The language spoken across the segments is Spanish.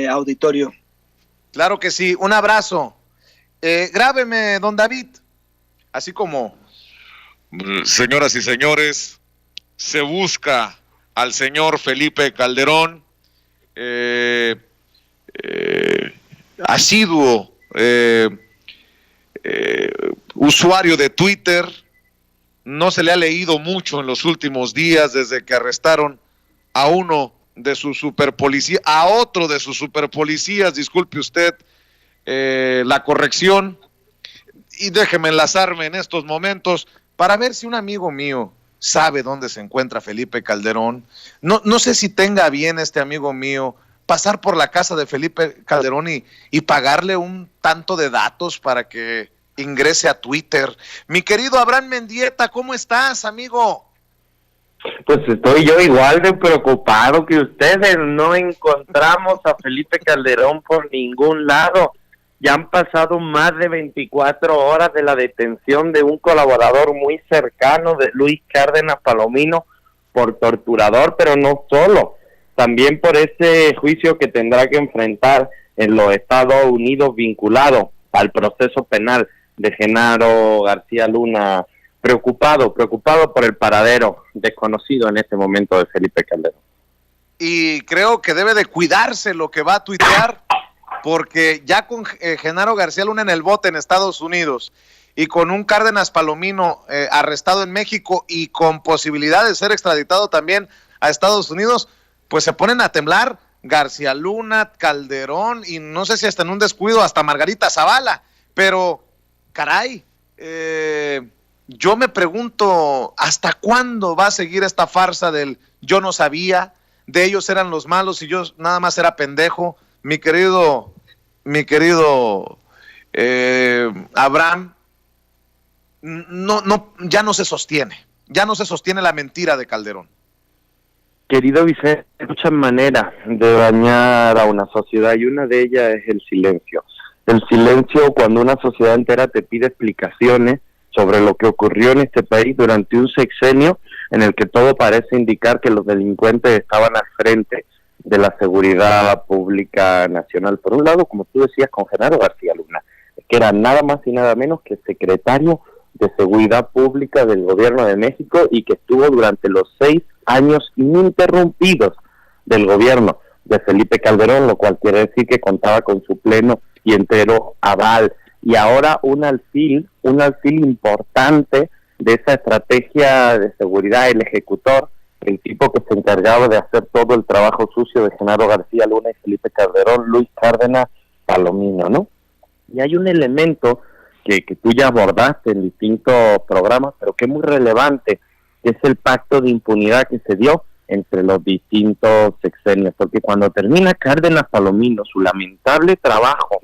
auditorio. Claro que sí, un abrazo. Grábeme, don David, así como... Señoras y señores, se busca al señor Felipe Calderón, asiduo usuario de Twitter. No se le ha leído mucho en los últimos días desde que arrestaron a uno de sus superpolicías, a otro de sus superpolicías, disculpe usted la corrección, y déjeme enlazarme en estos momentos para ver si un amigo mío sabe dónde se encuentra Felipe Calderón. No sé si tenga bien este amigo mío pasar por la casa de Felipe Calderón y pagarle un tanto de datos para que ingrese a Twitter. Mi querido Abraham Mendieta, ¿cómo estás, amigo? Pues estoy yo igual de preocupado que ustedes. No encontramos a Felipe Calderón por ningún lado. Ya han pasado más de 24 horas de la detención de un colaborador muy cercano de Luis Cárdenas Palomino por torturador, pero no solo, también por ese juicio que tendrá que enfrentar en los Estados Unidos vinculado al proceso penal de Genaro García Luna. Preocupado por el paradero desconocido en este momento de Felipe Calderón. Y creo que debe de cuidarse lo que va a tuitear, porque ya con Genaro García Luna en el bote en Estados Unidos y con un Cárdenas Palomino arrestado en México y con posibilidad de ser extraditado también a Estados Unidos, pues se ponen a temblar García Luna, Calderón y no sé si hasta en un descuido hasta Margarita Zavala. Pero, caray, yo me pregunto, ¿hasta cuándo va a seguir esta farsa del yo no sabía, de ellos eran los malos y yo nada más era pendejo? Mi querido Abraham, ya no se sostiene la mentira de Calderón. Querido Vicente, hay muchas maneras de dañar a una sociedad y una de ellas es el silencio. El silencio cuando una sociedad entera te pide explicaciones sobre lo que ocurrió en este país durante un sexenio en el que todo parece indicar que los delincuentes estaban al frente de la seguridad pública nacional. Por un lado, como tú decías, con Genaro García Luna, que era nada más y nada menos que secretario de Seguridad Pública del Gobierno de México y que estuvo durante los 6 años ininterrumpidos del gobierno de Felipe Calderón, lo cual quiere decir que contaba con su pleno y entero aval. Y ahora un alfil importante de esa estrategia de seguridad, el ejecutor, el tipo que se encargaba de hacer todo el trabajo sucio de Genaro García Luna y Felipe Calderón, Luis Cárdenas Palomino, ¿no? Y hay un elemento que tú ya abordaste en distintos programas, pero que es muy relevante, que es el pacto de impunidad que se dio entre los distintos sexenios, porque cuando termina Cárdenas Palomino su lamentable trabajo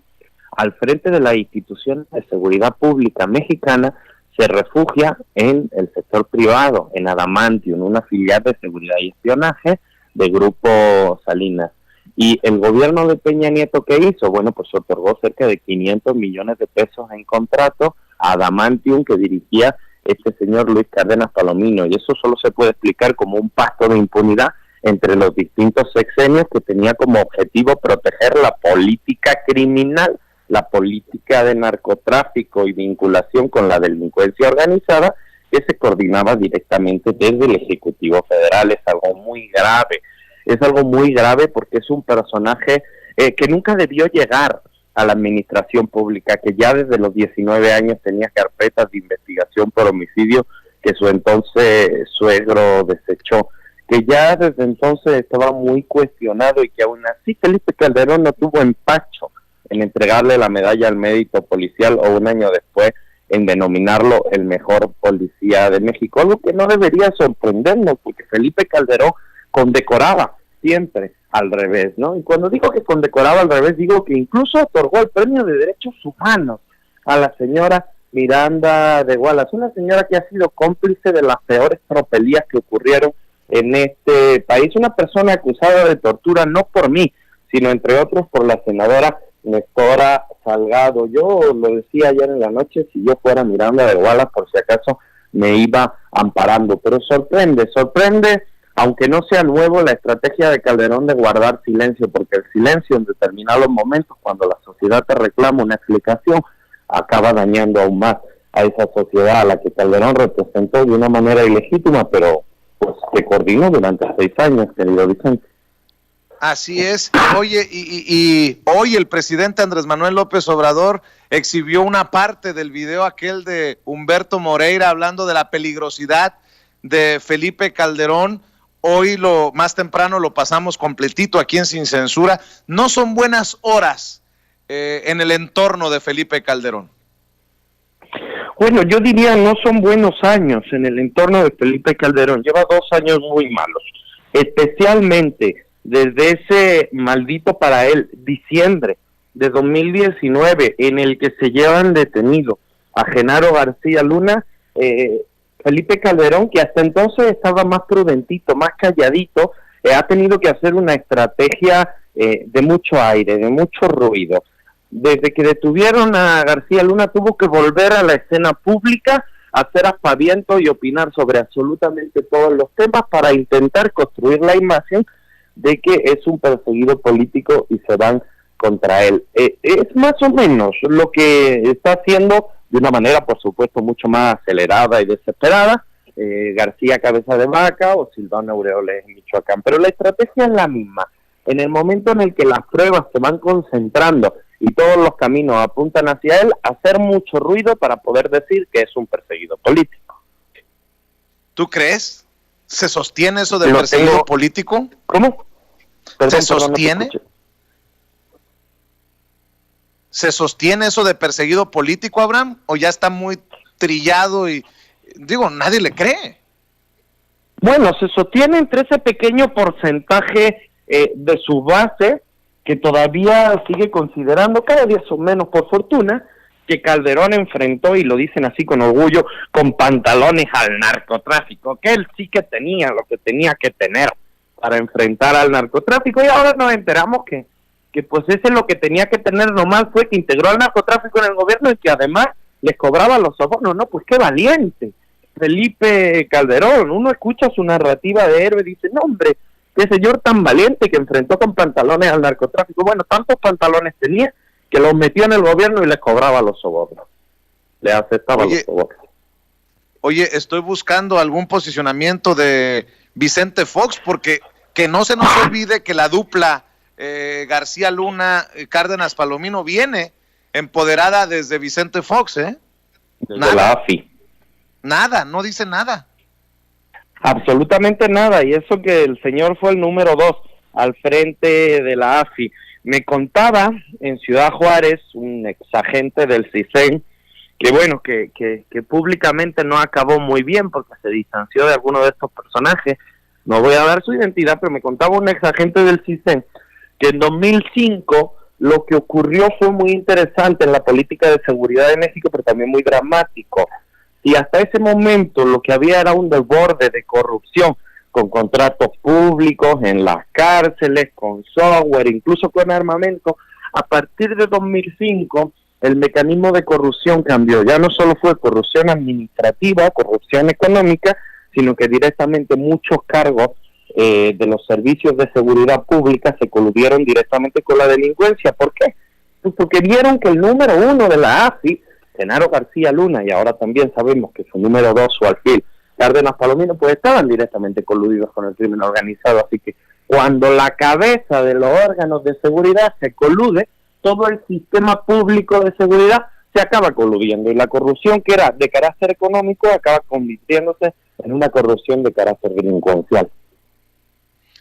al frente de las instituciones de seguridad pública mexicana, se refugia en el sector privado, en Adamantium, una filial de seguridad y espionaje de Grupo Salinas. Y el gobierno de Peña Nieto, ¿qué hizo? Bueno, pues otorgó cerca de 500 millones de pesos en contrato a Adamantium, que dirigía este señor Luis Cárdenas Palomino, y eso solo se puede explicar como un pacto de impunidad entre los distintos sexenios que tenía como objetivo proteger la política criminal, la política de narcotráfico y vinculación con la delincuencia organizada, que se coordinaba directamente desde el Ejecutivo Federal. Es algo muy grave porque es un personaje que nunca debió llegar a la administración pública, que ya desde los 19 años tenía carpetas de investigación por homicidio que su entonces suegro desechó, que ya desde entonces estaba muy cuestionado y que aún así Felipe Calderón no tuvo empacho en entregarle la medalla al mérito policial o un año después en denominarlo el mejor policía de México, algo que no debería sorprendernos porque Felipe Calderón condecoraba siempre al revés, ¿no? Y cuando digo que condecoraba al revés, digo que incluso otorgó el premio de Derechos Humanos a la señora Miranda de Wallace, una señora que ha sido cómplice de las peores tropelías que ocurrieron en este país, una persona acusada de tortura no por mí, sino entre otros por la senadora Nestora Salgado. Yo lo decía ayer en la noche, si yo fuera Miranda de Wallace, por si acaso me iba amparando, pero sorprende aunque no sea nuevo, la estrategia de Calderón de guardar silencio, porque el silencio en determinados momentos, cuando la sociedad te reclama una explicación, acaba dañando aún más a esa sociedad a la que Calderón representó de una manera ilegítima, pero pues que coordinó durante 6 años, querido Vicente. Así es. Oye, y hoy el presidente Andrés Manuel López Obrador exhibió una parte del video aquel de Humberto Moreira hablando de la peligrosidad de Felipe Calderón. Hoy más temprano lo pasamos completito aquí en Sin Censura. No son buenas horas en el entorno de Felipe Calderón. Bueno, yo diría no son buenos años en el entorno de Felipe Calderón. Lleva 2 años muy malos, especialmente desde ese maldito para él diciembre de 2019, en el que se llevan detenido a Genaro García Luna. Felipe Calderón, que hasta entonces estaba más prudentito, más calladito, ha tenido que hacer una estrategia de mucho aire, de mucho ruido. Desde que detuvieron a García Luna tuvo que volver a la escena pública, hacer aspavientos y opinar sobre absolutamente todos los temas para intentar construir la imagen de que es un perseguido político y se van contra él. Es más o menos lo que está haciendo de una manera, por supuesto, mucho más acelerada y desesperada, García Cabeza de Vaca o Silvano Aureoles en Michoacán. Pero la estrategia es la misma. En el momento en el que las pruebas se van concentrando y todos los caminos apuntan hacia él, hacer mucho ruido para poder decir que es un perseguido político. ¿Tú crees? ¿Se sostiene eso de perseguido político? ¿Cómo? ¿Se sostiene? ¿Se sostiene eso de perseguido político, Abraham? ¿O ya está muy trillado y, digo, nadie le cree? Bueno, se sostiene entre ese pequeño porcentaje de su base que todavía sigue considerando, cada día son menos por fortuna, que Calderón enfrentó, y lo dicen así con orgullo, con pantalones al narcotráfico, que él sí que tenía lo que tenía que tener para enfrentar al narcotráfico, y ahora nos enteramos que pues ese es lo que tenía que tener, nomás fue que integró al narcotráfico en el gobierno y que además les cobraba los sobornos. No, pues qué valiente Felipe Calderón. Uno escucha su narrativa de héroe y dice, no hombre, qué señor tan valiente que enfrentó con pantalones al narcotráfico. Bueno, tantos pantalones tenía que los metió en el gobierno y les cobraba los sobornos, le aceptaba los sobornos. Oye, estoy buscando algún posicionamiento de Vicente Fox, porque que no se nos olvide que la dupla García Luna, Cárdenas Palomino viene empoderada desde Vicente Fox, Desde la AFI. Nada, no dice nada. Absolutamente nada, y eso que el señor fue el número 2 al frente de la AFI. Me contaba en Ciudad Juárez un exagente del CISEN que bueno, que públicamente no acabó muy bien porque se distanció de alguno de estos personajes. No voy a dar su identidad, pero me contaba un exagente del CISEN que en 2005 lo que ocurrió fue muy interesante en la política de seguridad de México, pero también muy dramático. Y hasta ese momento lo que había era un desborde de corrupción, con contratos públicos en las cárceles, con software, incluso con armamento. A partir de 2005, el mecanismo de corrupción cambió. Ya no solo fue corrupción administrativa, corrupción económica, sino que directamente muchos cargos de los servicios de seguridad pública se coludieron directamente con la delincuencia. ¿Por qué? Pues porque vieron que el número 1 de la AFI, Genaro García Luna, y ahora también sabemos que su número 2, su alfil, Cárdenas Palomino, pues estaban directamente coludidos con el crimen organizado. Así que cuando la cabeza de los órganos de seguridad se colude, todo el sistema público de seguridad se acaba coludiendo, y la corrupción que era de carácter económico acaba convirtiéndose en una corrupción de carácter delincuencial.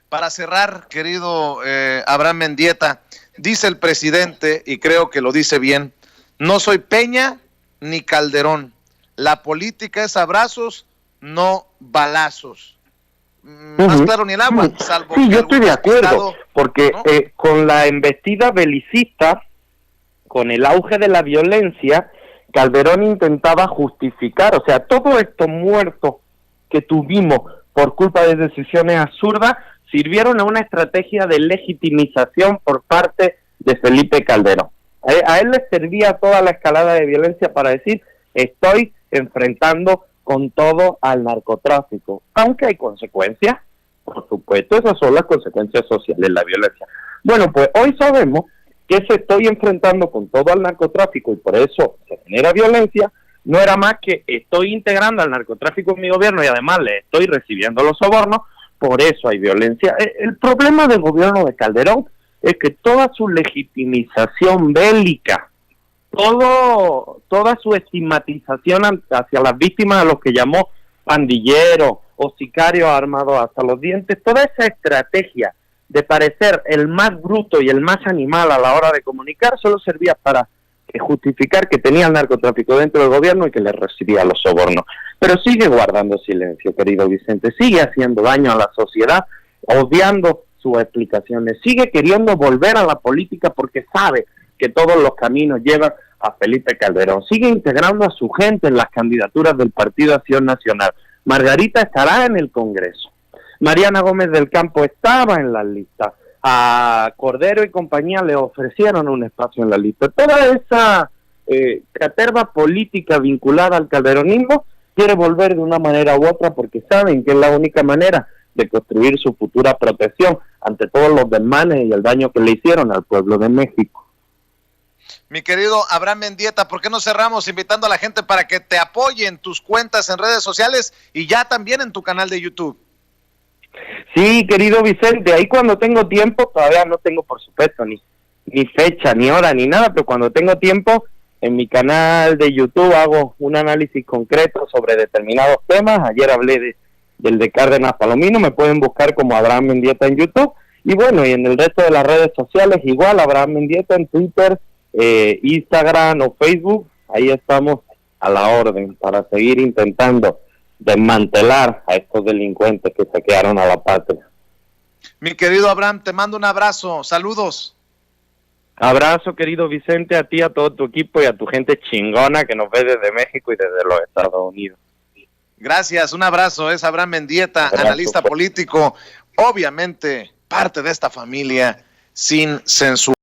Para cerrar, querido Abraham Mendieta, dice el presidente, y creo que lo dice bien, no soy Peña ni Calderón, la política es abrazos, no balazos. Más claro ni el agua, salvo sí, que yo estoy de acuerdo, porque ¿no? Con la embestida belicista, con el auge de la violencia, Calderón intentaba justificar, o sea, todo esto muerto que tuvimos por culpa de decisiones absurdas, sirvieron a una estrategia de legitimización por parte de Felipe Calderón. A él le servía toda la escalada de violencia para decir, estoy enfrentando con todo al narcotráfico, aunque hay consecuencias, Por supuesto, esas son las consecuencias sociales de la violencia. Bueno, pues hoy sabemos que se estoy enfrentando con todo al narcotráfico y por eso se genera violencia. No era más que estoy integrando al narcotráfico en mi gobierno y además le estoy recibiendo los sobornos, por eso hay violencia. El problema del gobierno de Calderón es que toda su legitimización bélica, toda su estigmatización hacia las víctimas, a los que llamó pandilleros o sicarios armados hasta los dientes, toda esa estrategia de parecer el más bruto y el más animal a la hora de comunicar solo servía para justificar que tenía el narcotráfico dentro del gobierno y que le recibía los sobornos. Pero sigue guardando silencio, querido Vicente, sigue haciendo daño a la sociedad, odiando sus explicaciones, sigue queriendo volver a la política porque sabe que todos los caminos llevan a Felipe Calderón, sigue integrando a su gente en las candidaturas del Partido Acción Nacional. Margarita estará en el Congreso, Mariana Gómez del Campo estaba en las listas, a Cordero y compañía le ofrecieron un espacio en la lista. Toda esa caterva política vinculada al calderonismo quiere volver de una manera u otra porque saben que es la única manera de construir su futura protección ante todos los desmanes y el daño que le hicieron al pueblo de México. Mi querido Abraham Mendieta, ¿por qué no cerramos invitando a la gente para que te apoye en tus cuentas en redes sociales y ya también en tu canal de YouTube? Sí, querido Vicente, ahí cuando tengo tiempo, todavía no tengo por supuesto ni fecha, ni hora, ni nada, pero cuando tengo tiempo, en mi canal de YouTube hago un análisis concreto sobre determinados temas. Ayer hablé del de Cárdenas Palomino, me pueden buscar como Abraham Mendieta en YouTube, y bueno, y en el resto de las redes sociales igual, Abraham Mendieta en Twitter, Instagram o Facebook, ahí estamos a la orden para seguir intentando desmantelar a estos delincuentes que saquearon a la patria. Mi querido Abraham, te mando un abrazo, saludos. Abrazo, querido Vicente, a ti, a todo tu equipo y a tu gente chingona que nos ve desde México y desde los Estados Unidos. Gracias, un abrazo, es Abraham Mendieta, analista político, obviamente parte de esta familia sin censura.